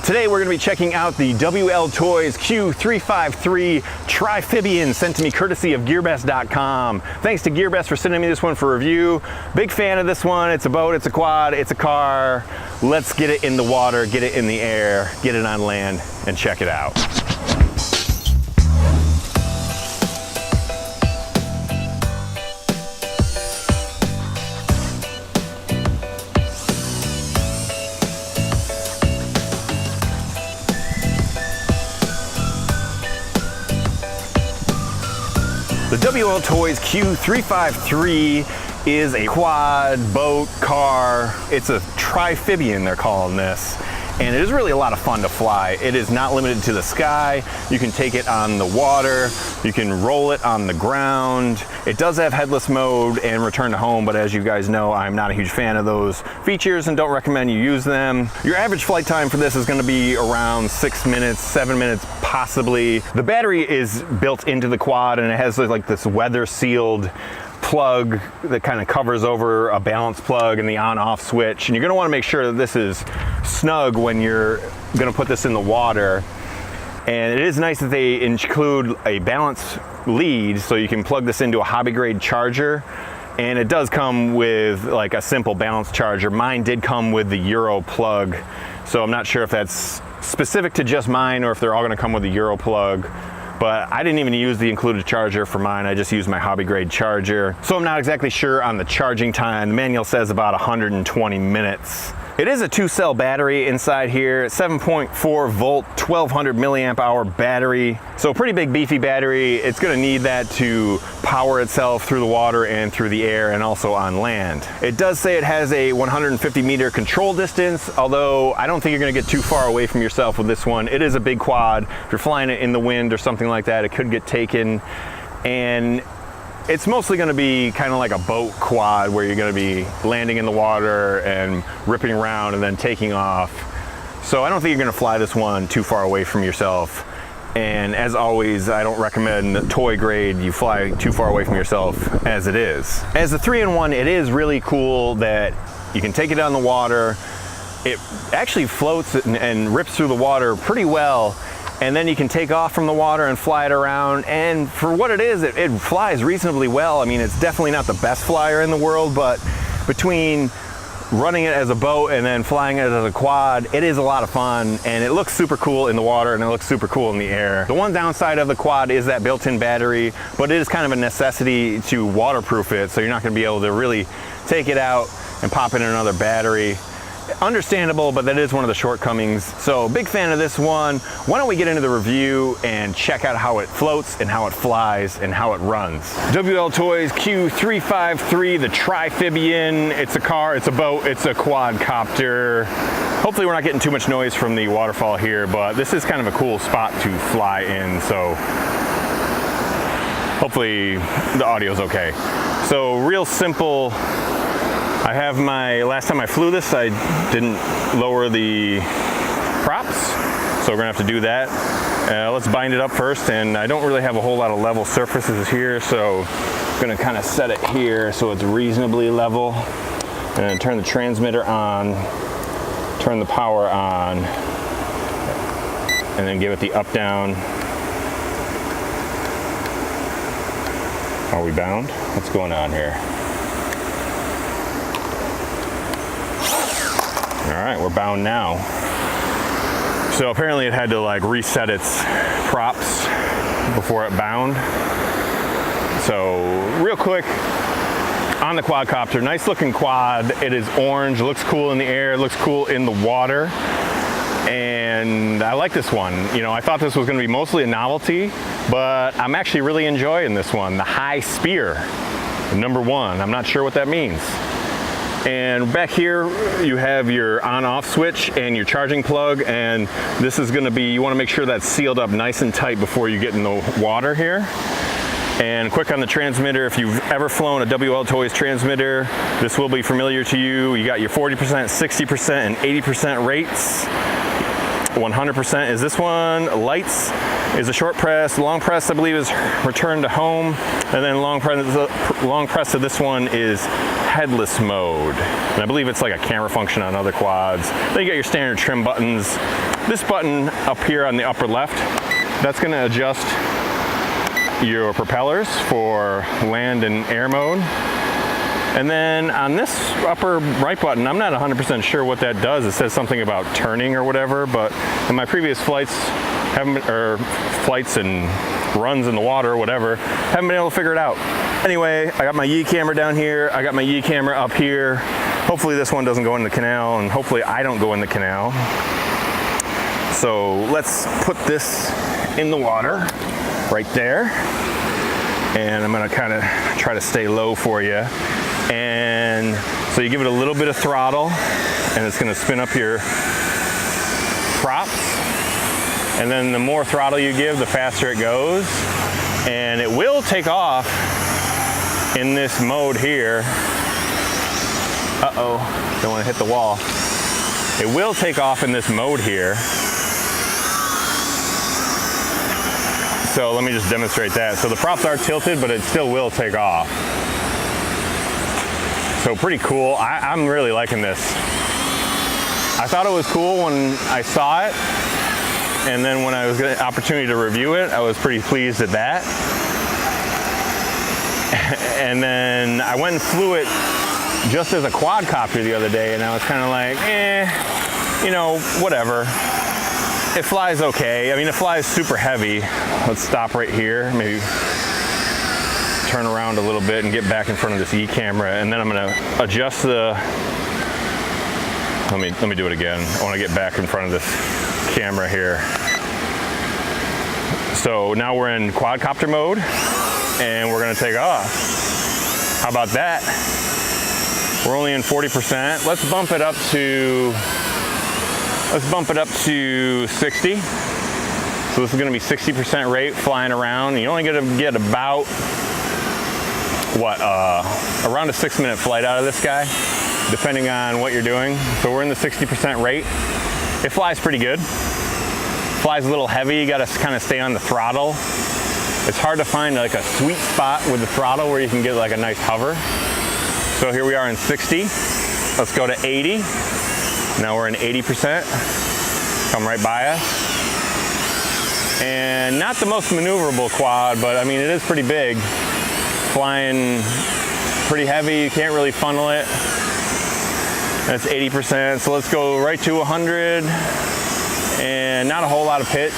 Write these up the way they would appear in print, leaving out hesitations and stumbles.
Today we're going to be checking out the WLToys Q353 Triphibian, sent to me courtesy of GearBest.com. Thanks to GearBest for sending me this one for review. Big fan of this one. It's a boat, it's a quad, it's a car. Let's get it in the water, get it in the air, get it on land, and check it out. The WLToys Q353 is a quad, boat, car. It's a Triphibian, they're calling this. And it is really a lot of fun to fly. It is not limited to the sky. You can take it on the water. You can roll it on the ground. It does have headless mode and return to home, but as you guys know, I'm not a huge fan of those features and don't recommend you use them. Your average flight time for this is gonna be around 6 minutes, 7 minutes, possibly. The battery is built into the quad and it has like this weather sealed plug that kind of covers over a balance plug and the on-off switch, and you're going to want to make sure that this is snug when you're going to put this in the water. And it is nice that they include a balance lead so you can plug this into a hobby grade charger, and it does come with like a simple balance charger. Mine did come with the Euro plug, so I'm not sure if that's specific to just mine or if they're all going to come with the Euro plug. But I didn't even use the included charger for mine. I just used my hobby grade charger. So I'm not exactly sure on the charging time. The manual says about 120 minutes. It is a 2-cell battery inside here, 7.4 volt, 1200 milliamp hour battery. So a pretty big beefy battery. It's gonna need that to power itself through the water and through the air and also on land. It does say it has a 150 meter control distance, although I don't think you're gonna get too far away from yourself with this one. It is a big quad. If you're flying it in the wind or something like that, it could get taken. And it's mostly going to be kind of like a boat quad where you're going to be landing in the water and ripping around and then taking off. So I don't think you're going to fly this one too far away from yourself. And as always, I don't recommend toy grade you fly too far away from yourself as it is. As a 3-in-1, it is really cool that you can take it on the water. It actually floats and rips through the water pretty well. And then you can take off from the water and fly it around. And for what it is, it flies reasonably well. I mean, it's definitely not the best flyer in the world, but between running it as a boat and then flying it as a quad, it is a lot of fun. And it looks super cool in the water and it looks super cool in the air. The one downside of the quad is that built-in battery, but it is kind of a necessity to waterproof it. So you're not gonna be able to really take it out and pop in another battery. Understandable, but that is one of the shortcomings. So big fan of this one. Why don't we get into the review and check out how it floats and how it flies and how it runs. WLToys Q353, the Triphibian. It's a car, it's a boat, it's a quadcopter. Hopefully we're not getting too much noise from the waterfall here, but this is kind of a cool spot to fly in, so hopefully the audio's okay. So real simple. I have my, last time I flew this, I didn't lower the props, so we're gonna have to do that. Let's bind it up first, and I don't really have a whole lot of level surfaces here, so I'm gonna kind of set it here so it's reasonably level. And turn the transmitter on, turn the power on, and then give it the up down. Are we bound? What's going on here? All right, we're bound now. So apparently it had to like reset its props before it bound. So real quick, on the quadcopter, nice looking quad. It is orange, looks cool in the air, looks cool in the water. And I like this one. You know, I thought this was gonna be mostly a novelty, but I'm actually really enjoying this one. The high spear, #1. I'm not sure what that means. And back here you have your on-off switch and your charging plug, and this is going to be, you want to make sure that's sealed up nice and tight before you get in the water here. And quick on the transmitter, if you've ever flown a WLToys transmitter, this will be familiar to you. You got your 40%, 60%, and 80% rates. 100% is this one. Lights is a short press. Long press, I believe, is return to home. And then long press of this one is headless mode. And I believe it's like a camera function on other quads. Then you got your standard trim buttons. this button up here on the upper left, that's going to adjust your propellers for land and air mode. And then on this upper right button, I'm not 100% sure what that does. It says something about turning or whatever, but in my previous flights, flights and runs in the water or whatever, haven't been able to figure it out. Anyway, I got my Yi camera down here. I got my Yi camera up here. Hopefully this one doesn't go in the canal, and hopefully I don't go in the canal. So let's put this in the water right there. And I'm gonna kind of try to stay low for you. And so you give it a little bit of throttle, and it's gonna spin up your props. And then the more throttle you give, the faster it goes. And it will take off in this mode here. Uh-oh, don't wanna hit the wall. It will take off in this mode here. So let me just demonstrate that. So the props are tilted, but it still will take off. So pretty cool. I'm really liking this. I thought it was cool when I saw it, and then when I was getting an opportunity to review it, I was pretty pleased at that. And then I went and flew it just as a quadcopter the other day, and I was kind of like, you know, whatever. It flies okay. I mean, it flies super heavy. Let's stop right here, maybe turn around a little bit and get back in front of this E camera, and then I'm gonna adjust the, let me do it again. I wanna get back in front of this camera here. So now we're in quadcopter mode, and we're gonna take off. How about that? We're only in 40%. Let's bump it up to 60. So this is gonna be 60% rate flying around. You're only gonna get about, around a 6-minute flight out of this guy, depending on what you're doing. So we're in the 60% rate. It flies pretty good. Flies a little heavy, you gotta kind of stay on the throttle. It's hard to find like a sweet spot with the throttle where you can get like a nice hover. So here we are in 60. Let's go to 80. Now we're in 80%. Come right by us. And not the most maneuverable quad, but I mean, it is pretty big. Flying pretty heavy, you can't really funnel it. That's 80%, so let's go right to 100. And not a whole lot of pitch.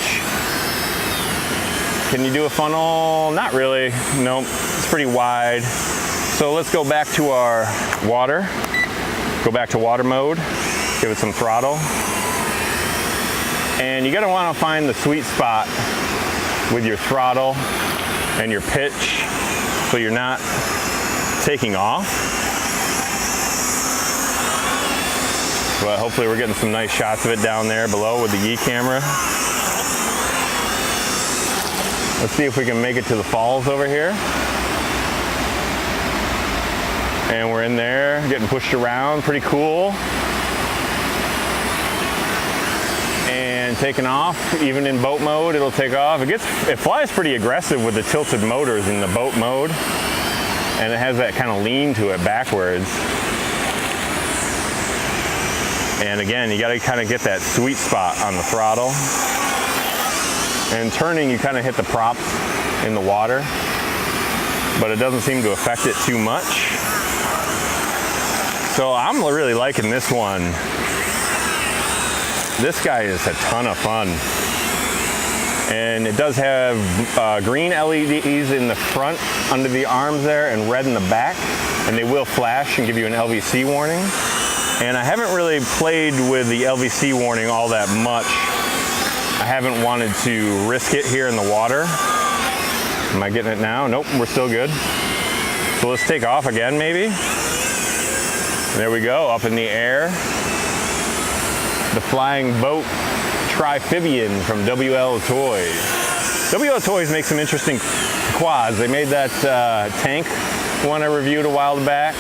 Can you do a funnel? Not really, nope, it's pretty wide. So let's go back to our water. Go back to water mode, give it some throttle. And you're gonna wanna find the sweet spot with your throttle and your pitch so you're not taking off. But hopefully we're getting some nice shots of it down there below with the Yi camera. Let's see if we can make it to the falls over here. And we're in there, getting pushed around, pretty cool. And taking off, even in boat mode, it'll take off. It flies pretty aggressive with the tilted motors in the boat mode. And it has that kind of lean to it backwards. And again, you gotta kind of get that sweet spot on the throttle. And turning, you kind of hit the props in the water, but it doesn't seem to affect it too much. So I'm really liking this one. This guy is a ton of fun. And it does have green LEDs in the front under the arms there and red in the back. And they will flash and give you an LVC warning. And I haven't really played with the LVC warning all that much. I haven't wanted to risk it here in the water. Am I getting it now? Nope, we're still good. So let's take off again maybe. There we go, up in the air. The flying boat Triphibian from WLToys. WLToys makes some interesting quads. They made that tank one I reviewed a while back.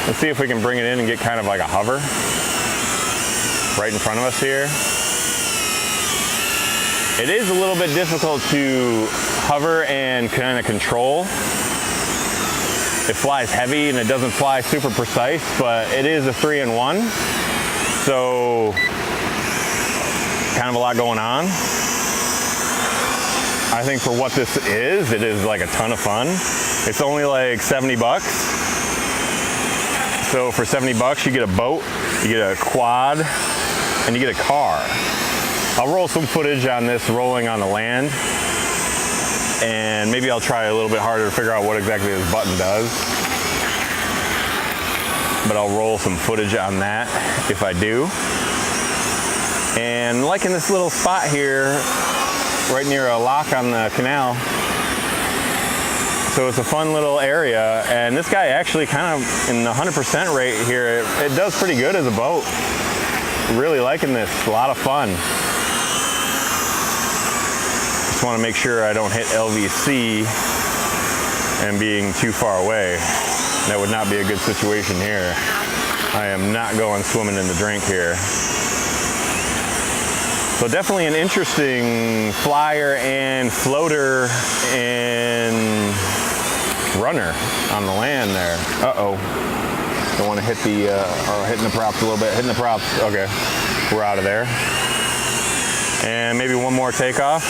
Let's see if we can bring it in and get kind of like a hover right in front of us here. It is a little bit difficult to hover and kind of control. It flies heavy and it doesn't fly super precise, but it is a 3-in-1. So kind of a lot going on. I think for what this is, it is like a ton of fun. It's only like 70 bucks. So for 70 bucks, you get a boat, you get a quad, and you get a car. I'll roll some footage on this rolling on the land, and maybe I'll try a little bit harder to figure out what exactly this button does. But I'll roll some footage on that if I do. And like in this little spot here, right near a lock on the canal. So it's a fun little area, and this guy actually kind of in the 100% rate here, it does pretty good as a boat. Really liking this, a lot of fun. Just want to make sure I don't hit LVC and being too far away. That would not be a good situation here. I am not going swimming in the drink here. So definitely an interesting flyer and floater and runner on the land there. Uh-oh. Don't want to hit the, hitting the props a little bit. Hitting the props. Okay. We're out of there. And maybe one more takeoff.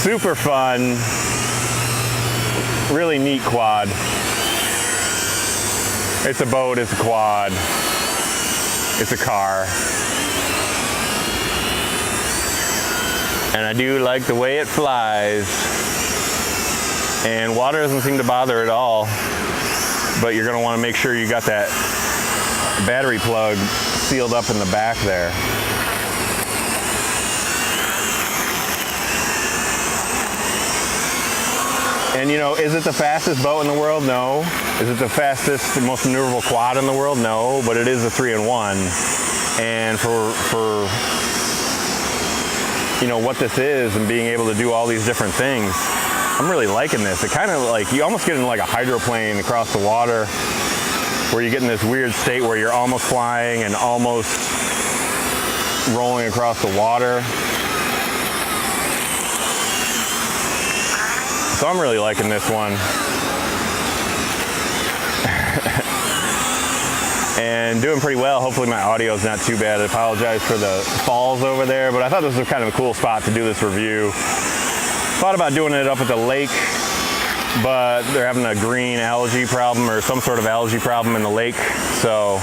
Super fun. Really neat quad. It's a boat, it's a quad, it's a car. And I do like the way it flies. And water doesn't seem to bother at all. But you're gonna wanna make sure you got that battery plug sealed up in the back there. And you know, is it the fastest boat in the world? No. Is it the fastest, most maneuverable quad in the world? No, but it is a 3-in-1. And for you know, what this is and being able to do all these different things, I'm really liking this. It kind of like, you almost get into like a hydroplane across the water where you get in this weird state where you're almost flying and almost rolling across the water. So I'm really liking this one. And doing pretty well. Hopefully my audio is not too bad. I apologize for the falls over there, but I thought this was kind of a cool spot to do this review. Thought about doing it up at the lake, but they're having a green algae problem or some sort of algae problem in the lake. So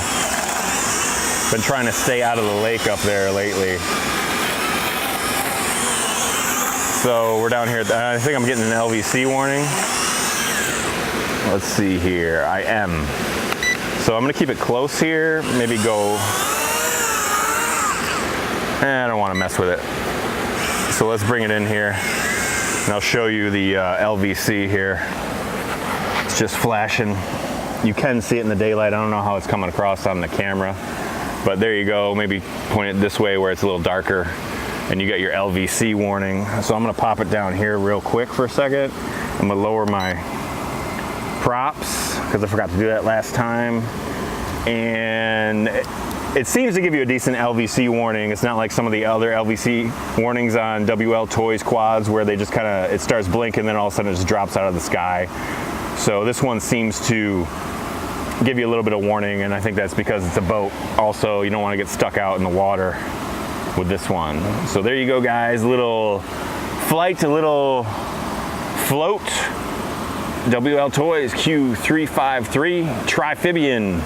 been trying to stay out of the lake up there lately. So we're down here, I think I'm getting an LVC warning. Let's see here, I am. So I'm gonna keep it close here, maybe go, I don't wanna mess with it. So let's bring it in here and I'll show you the LVC here. It's just flashing. You can see it in the daylight. I don't know how it's coming across on the camera, but there you go. Maybe point it this way where it's a little darker and you got your LVC warning. So I'm gonna pop it down here real quick for a second. I'm gonna lower my props because I forgot to do that last time. And it seems to give you a decent LVC warning. It's not like some of the other LVC warnings on WLToys quads where they just kind of, it starts blinking and then all of a sudden it just drops out of the sky. So this one seems to give you a little bit of warning, and I think that's because it's a boat. Also, you don't want to get stuck out in the water with this one. So there you go, guys. Little flight, a little float. WLToys Q353 Triphibian.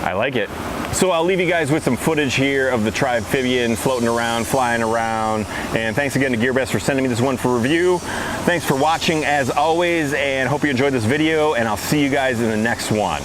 I like it. So I'll leave you guys with some footage here of the Triphibian floating around, flying around. And thanks again to GearBest for sending me this one for review. Thanks for watching as always, and hope you enjoyed this video, and I'll see you guys in the next one.